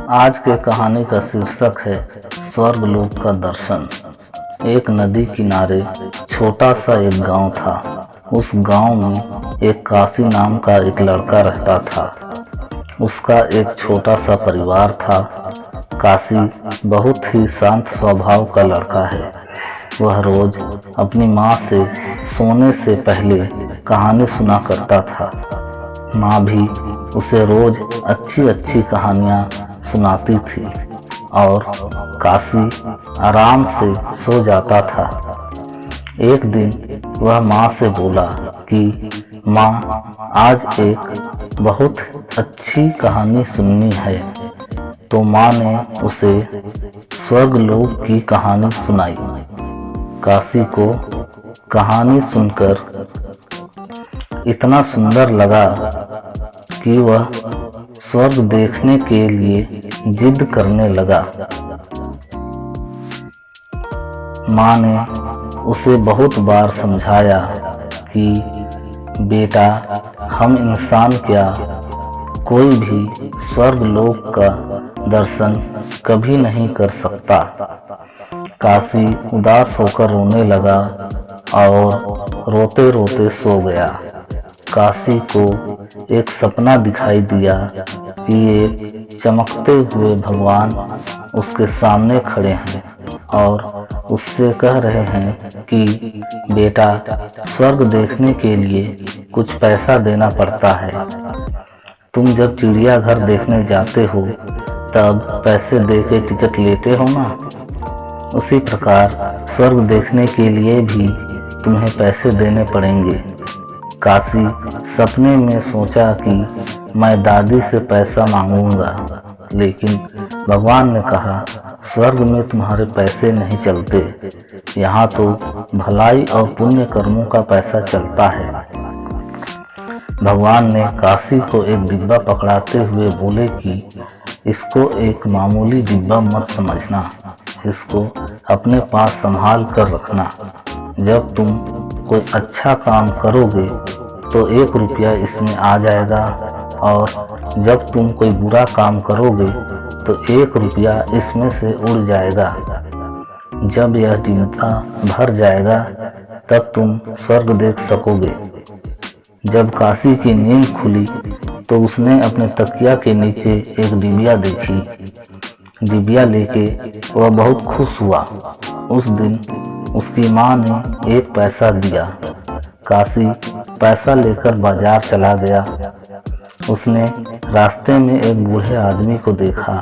आज के कहानी का शीर्षक है स्वर्गलोक का दर्शन। एक नदी किनारे छोटा सा एक गांव था। उस गांव में एक काशी नाम का एक लड़का रहता था। उसका एक छोटा सा परिवार था। काशी बहुत ही शांत स्वभाव का लड़का है। वह रोज अपनी माँ से सोने से पहले कहानी सुना करता था। माँ भी उसे रोज अच्छी अच्छी कहानियाँ सुनाती थी और काशी आराम से सो जाता था। एक दिन वह माँ से बोला कि माँ, आज एक बहुत अच्छी कहानी सुननी है। तो माँ ने उसे स्वर्गलोक की कहानी सुनाई। काशी को कहानी सुनकर इतना सुंदर लगा कि वह स्वर्ग देखने के लिए जिद करने लगा। माँ ने उसे बहुत बार समझाया कि बेटा, हम इंसान क्या, कोई भी स्वर्गलोक का दर्शन कभी नहीं कर सकता। काशी उदास होकर रोने लगा और रोते रोते सो गया। काशी को एक सपना दिखाई दिया कि एक चमकते हुए भगवान उसके सामने खड़े हैं और उससे कह रहे हैं कि बेटा, स्वर्ग देखने के लिए कुछ पैसा देना पड़ता है। तुम जब चिड़ियाघर देखने जाते हो तब पैसे दे के टिकट लेते हो ना, उसी प्रकार स्वर्ग देखने के लिए भी तुम्हें पैसे देने पड़ेंगे। काशी सपने में सोचा कि मैं दादी से पैसा मांगूंगा, लेकिन भगवान ने कहा स्वर्ग में तुम्हारे पैसे नहीं चलते, यहाँ तो भलाई और पुण्य कर्मों का पैसा चलता है। भगवान ने काशी को एक डिब्बा पकड़ाते हुए बोले कि इसको एक मामूली डिब्बा मत समझना, इसको अपने पास संभाल कर रखना। जब तुम कोई अच्छा काम करोगे तो 1 रुपया इसमें आ जाएगा और जब तुम कोई बुरा काम करोगे तो 1 रुपया इसमें से उड़ जाएगा। जब यह डिब्बा भर जाएगा तब तुम स्वर्ग देख सकोगे। जब काशी की नींद खुली तो उसने अपने तकिया के नीचे एक डिबिया देखी। डिबिया लेके वह बहुत खुश हुआ। उस दिन उसकी माँ ने 1 पैसा दिया। काशी पैसा लेकर बाजार चला गया। उसने रास्ते में एक बूढ़े आदमी को देखा।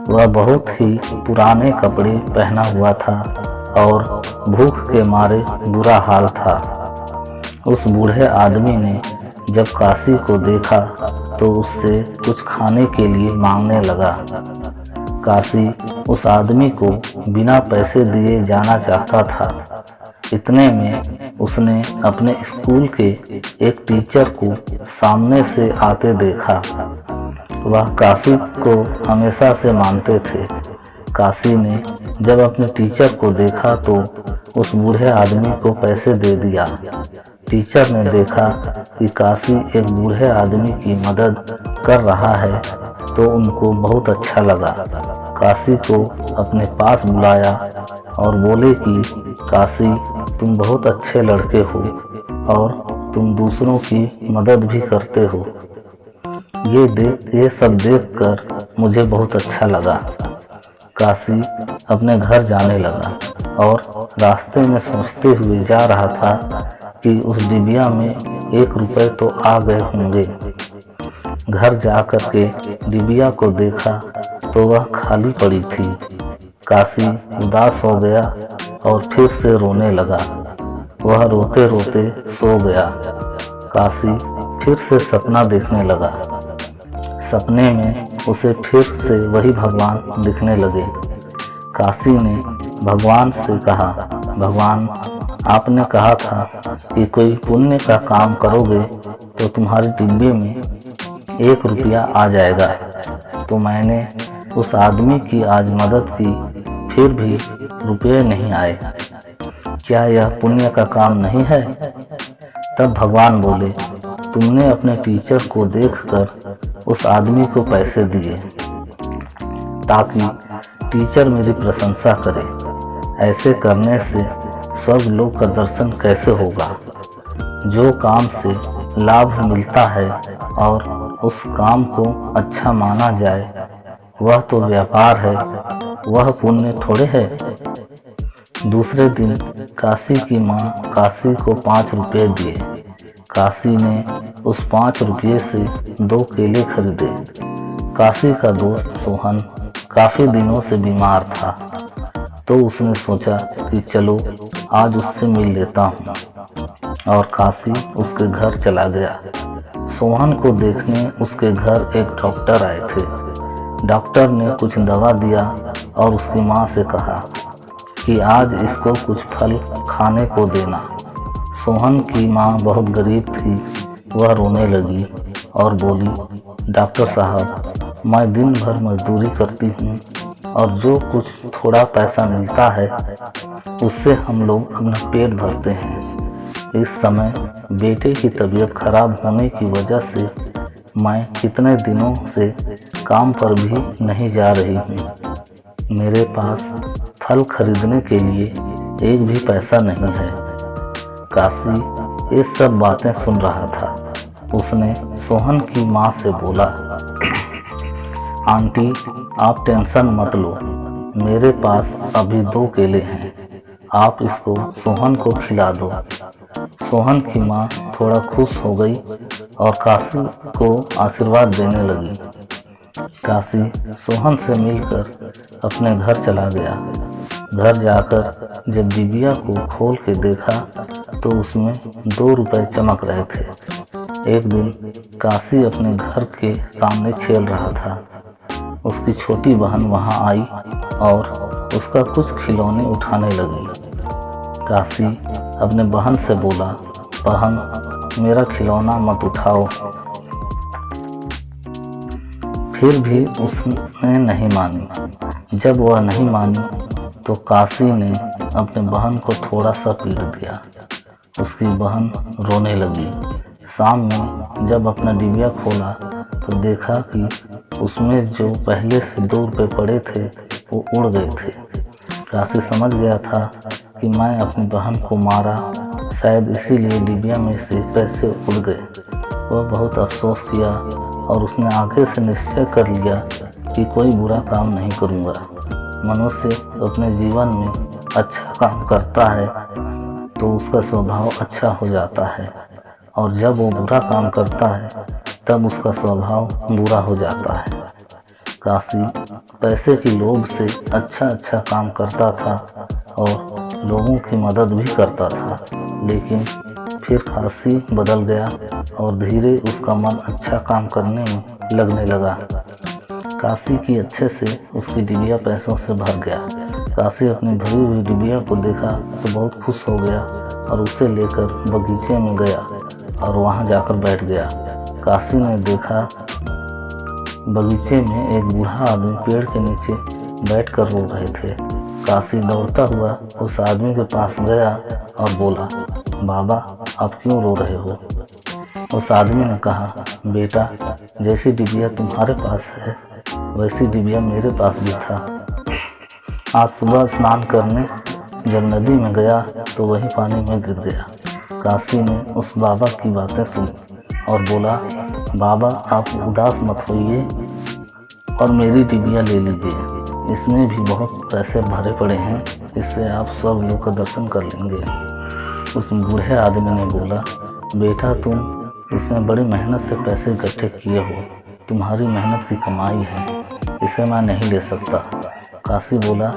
वह बहुत ही पुराने कपड़े पहना हुआ था और भूख के मारे बुरा हाल था। उस बूढ़े आदमी ने जब काशी को देखा तो उससे कुछ खाने के लिए मांगने लगा। काशी उस आदमी को बिना पैसे दिए जाना चाहता था। इतने में उसने अपने स्कूल के एक टीचर को सामने से आते देखा। वह काशी को हमेशा से मानते थे। काशी ने जब अपने टीचर को देखा तो उस बूढ़े आदमी को पैसे दे दिया। टीचर ने देखा कि काशी एक बूढ़े आदमी की मदद कर रहा है तो उनको बहुत अच्छा लगा। काशी को अपने पास बुलाया और बोले कि काशी, तुम बहुत अच्छे लड़के हो और तुम दूसरों की मदद भी करते हो। ये सब देखकर मुझे बहुत अच्छा लगा। काशी अपने घर जाने लगा और रास्ते में सोचते हुए जा रहा था कि उस डिबिया में 1 रुपये तो आ गए होंगे। घर जाकर के डिबिया को देखा तो वह खाली पड़ी थी। काशी उदास हो गया और फिर से रोने लगा। वह रोते रोते सो गया। काशी फिर से सपना देखने लगा। सपने में उसे फिर से वही भगवान दिखने लगे। काशी ने भगवान से कहा, भगवान, आपने कहा था कि कोई पुण्य का काम करोगे तो तुम्हारे डिब्बे में 1 रुपया आ जाएगा। तो मैंने उस आदमी की आज मदद की, फिर भी रुपये नहीं आए। क्या यह पुण्य का काम नहीं है? तब भगवान बोले, तुमने अपने टीचर को देखकर उस आदमी को पैसे दिए। ताकि टीचर मेरी प्रशंसा करे। ऐसे करने से स्वर्ग लोक का दर्शन कैसे होगा? जो काम से लाभ मिलता है और उस काम को अच्छा माना जाए वह तो व्यापार है, वह पुण्य थोड़े है। दूसरे दिन काशी की माँ काशी को 5 रुपये दिए। काशी ने उस 5 रुपये से 2 केले खरीदे। काशी का दोस्त सोहन काफी दिनों से बीमार था, तो उसने सोचा कि चलो आज उससे मिल लेता हूँ, और काशी उसके घर चला गया। सोहन को देखने उसके घर एक डॉक्टर आए थे। डॉक्टर ने कुछ दवा दिया और उसकी माँ से कहा कि आज इसको कुछ फल खाने को देना। सोहन की माँ बहुत गरीब थी, वह रोने लगी और बोली, डॉक्टर साहब, मैं दिन भर मजदूरी करती हूँ और जो कुछ थोड़ा पैसा मिलता है उससे हम लोग अपना पेट भरते हैं। इस समय बेटे की तबीयत खराब होने की वजह से मैं कितने दिनों से काम पर भी नहीं जा रही हूँ। मेरे पास फल खरीदने के लिए एक भी पैसा नहीं है। काशी ये सब बातें सुन रहा था। उसने सोहन की माँ से बोला, आंटी आप टेंशन मत लो, मेरे पास अभी 2 केले हैं, आप इसको सोहन को खिला दो। सोहन की माँ थोड़ा खुश हो गई और काशी को आशीर्वाद देने लगी। काशी सोहन से मिलकर अपने घर चला गया। घर जाकर जब डिबिया को खोल के देखा तो उसमें 2 रुपए चमक रहे थे। एक दिन काशी अपने घर के सामने खेल रहा था। उसकी छोटी बहन वहां आई और उसका कुछ खिलौने उठाने लगी। काशी अपने बहन से बोला, बहन मेरा खिलौना मत उठाओ। फिर भी उसने नहीं मानी। जब वह नहीं मानी तो काशी ने अपने बहन को थोड़ा सा पीट दिया। उसकी बहन रोने लगी। शाम में जब अपना डिबिया खोला तो देखा कि उसमें जो पहले से 2 रुपए पड़े थे वो उड़ गए थे। काशी समझ गया था कि मैं अपनी बहन को मारा, शायद इसीलिए डिबिया में से पैसे उड़ गए। वह बहुत अफसोस किया और उसने आगे से निश्चय कर लिया कि कोई बुरा काम नहीं करूँगा। मनुष्य अपने जीवन में अच्छा काम करता है तो उसका स्वभाव अच्छा हो जाता है, और जब वो बुरा काम करता है तब उसका स्वभाव बुरा हो जाता है। काशी पैसे की लोभ से अच्छा काम करता था और लोगों की मदद भी करता था, लेकिन फिर काशी बदल गया और धीरे उसका मन अच्छा काम करने में लगने लगा। काशी की अच्छे से उसकी डिबिया पैसों से भर गया। काशी अपनी भरी हुई डिबिया को देखा तो बहुत खुश हो गया और उसे लेकर बगीचे में गया और वहां जाकर बैठ गया। काशी ने देखा बगीचे में एक बूढ़ा आदमी पेड़ के नीचे बैठकर रो रहे थे। काशी दौड़ता हुआ उस आदमी के पास गया और बोला, बाबा आप क्यों रो रहे हो? उस आदमी ने कहा, बेटा जैसी डिबिया तुम्हारे पास है वैसी डिबिया मेरे पास भी था। आज सुबह स्नान करने जब नदी में गया तो वही पानी में गिर गया। काशी ने उस बाबा की बातें सुनी और बोला, बाबा आप उदास मत होइए और मेरी डिबिया ले लीजिए, इसमें भी बहुत पैसे भरे पड़े हैं, इससे आप स्वर्ग लोक का दर्शन कर लेंगे। उस बूढ़े आदमी ने बोला, बेटा तुम इसमें बड़ी मेहनत से पैसे इकट्ठे किए हो, तुम्हारी मेहनत की कमाई है, इसे मैं नहीं ले सकता। काशी बोला,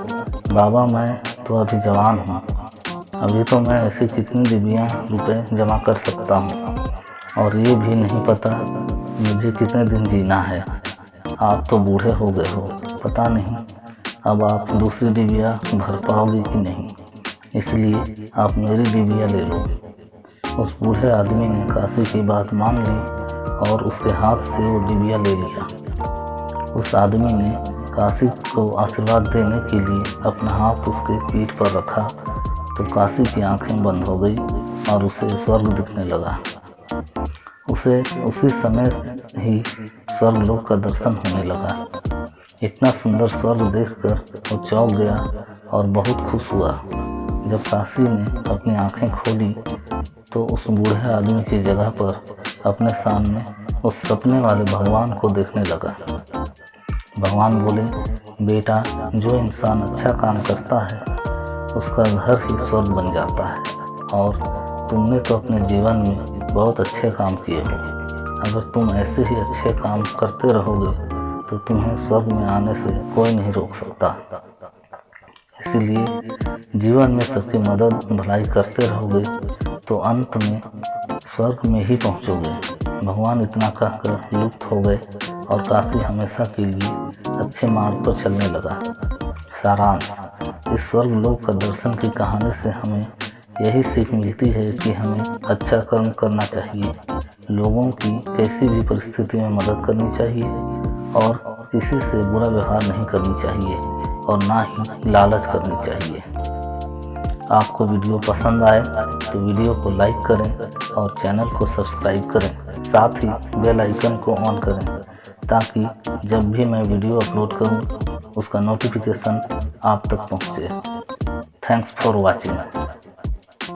बाबा मैं तो अभी जवान हूँ, अभी तो मैं ऐसी कितनी डिबिया रुपए जमा कर सकता हूँ और ये भी नहीं पता मुझे कितने दिन जीना है। आप तो बूढ़े हो गए हो, पता नहीं अब आप दूसरी डिबिया भर पाओगे कि नहीं, इसलिए आप मेरी डिबिया ले लो। उस बूढ़े आदमी ने काशी की बात मान ली और उसके हाथ से वो डिबिया ले लिया। उस आदमी ने काशी को आशीर्वाद देने के लिए अपना हाथ उसके पीठ पर रखा तो काशी की आंखें बंद हो गई और उसे स्वर्ग दिखने लगा। उसे उसी समय ही स्वर्ग लोक का दर्शन होने लगा। इतना सुंदर स्वर्ग देखकर वो चौंक गया और बहुत खुश हुआ। जब काशी ने अपनी आंखें खोली तो उस बूढ़े आदमी की जगह पर अपने सामने उस सपने वाले भगवान को देखने लगा। भगवान बोले, बेटा, जो इंसान अच्छा काम करता है उसका घर ही स्वर्ग बन जाता है और तुमने तो अपने जीवन में बहुत अच्छे काम किए हो। अगर तुम ऐसे ही अच्छे काम करते रहोगे तो तुम्हें स्वर्ग में आने से कोई नहीं रोक सकता। इसीलिए जीवन में सबकी मदद भलाई करते रहोगे तो अंत में स्वर्ग में ही पहुंचोगे। भगवान इतना कहकर लुप्त हो गए और काशी हमेशा के लिए अच्छे मार्ग पर चलने लगा। सारांश, इस स्वर्ग लोक का दर्शन की कहानी से हमें यही सीख मिलती है कि हमें अच्छा कर्म करना चाहिए, लोगों की कैसी भी परिस्थिति में मदद करनी चाहिए और किसी से बुरा व्यवहार नहीं करनी चाहिए और ना ही लालच करनी चाहिए। आपको वीडियो पसंद आए तो वीडियो को लाइक करें और चैनल को सब्सक्राइब करें, साथ ही बेल आइकन को ऑन करें ताकि जब भी मैं वीडियो अपलोड करूं उसका नोटिफिकेशन आप तक पहुंचे। Thanks for watching.